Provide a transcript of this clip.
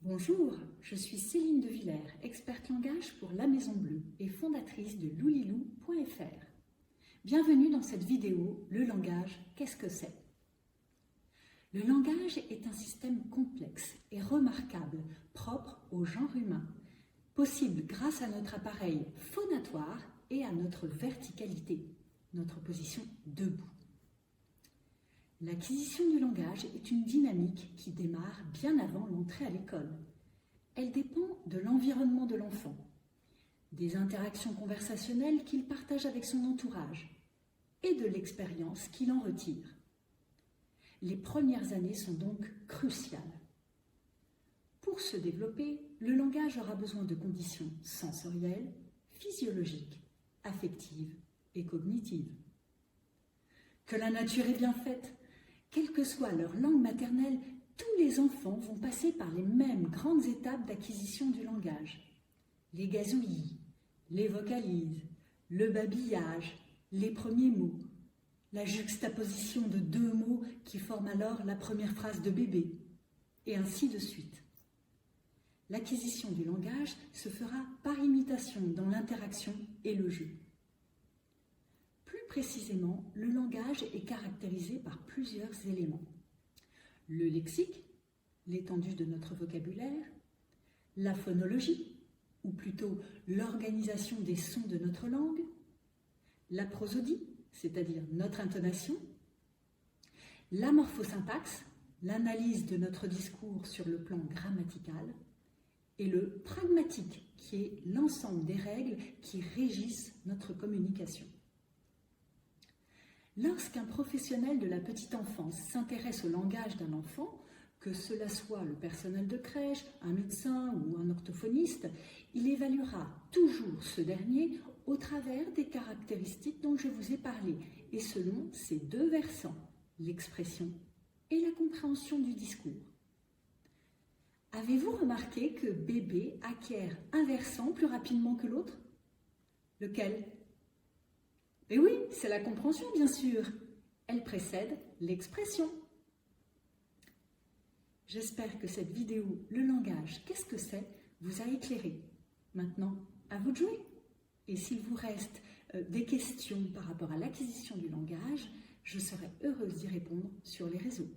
Bonjour, je suis Céline de Villers, experte langage pour La Maison Bleue et fondatrice de loulilou.fr. Bienvenue dans cette vidéo, le langage, qu'est-ce que c'est? Le langage est un système complexe et remarquable, propre au genre humain, possible grâce à notre appareil phonatoire et à notre verticalité, notre position debout. L'acquisition du langage est une dynamique qui démarre bien avant l'entrée à l'école. Elle dépend de l'environnement de l'enfant, des interactions conversationnelles qu'il partage avec son entourage et de l'expérience qu'il en retire. Les premières années sont donc cruciales. Pour se développer, le langage aura besoin de conditions sensorielles, physiologiques, affectives et cognitives. Que la nature est bien faite. Quelle que soit leur langue maternelle, tous les enfants vont passer par les mêmes grandes étapes d'acquisition du langage. Les gazouillis, les vocalises, le babillage, les premiers mots, la juxtaposition de deux mots qui forment alors la première phrase de bébé, et ainsi de suite. L'acquisition du langage se fera par imitation dans l'interaction et le jeu. Plus précisément, le langage est caractérisé par plusieurs éléments. Le lexique, l'étendue de notre vocabulaire, la phonologie, ou plutôt l'organisation des sons de notre langue, la prosodie, c'est-à-dire notre intonation, la morphosyntaxe, l'analyse de notre discours sur le plan grammatical, et le pragmatique, qui est l'ensemble des règles qui régissent notre communication. Lorsqu'un professionnel de la petite enfance s'intéresse au langage d'un enfant, que cela soit le personnel de crèche, un médecin ou un orthophoniste, il évaluera toujours ce dernier au travers des caractéristiques dont je vous ai parlé et selon ces deux versants, l'expression et la compréhension du discours. Avez-vous remarqué que bébé acquiert un versant plus rapidement que l'autre? Lequel? Et oui, c'est la compréhension, bien sûr. Elle précède l'expression. J'espère que cette vidéo, le langage, qu'est-ce que c'est, vous a éclairé. Maintenant, à vous de jouer. Et s'il vous reste des questions par rapport à l'acquisition du langage, je serai heureuse d'y répondre sur les réseaux.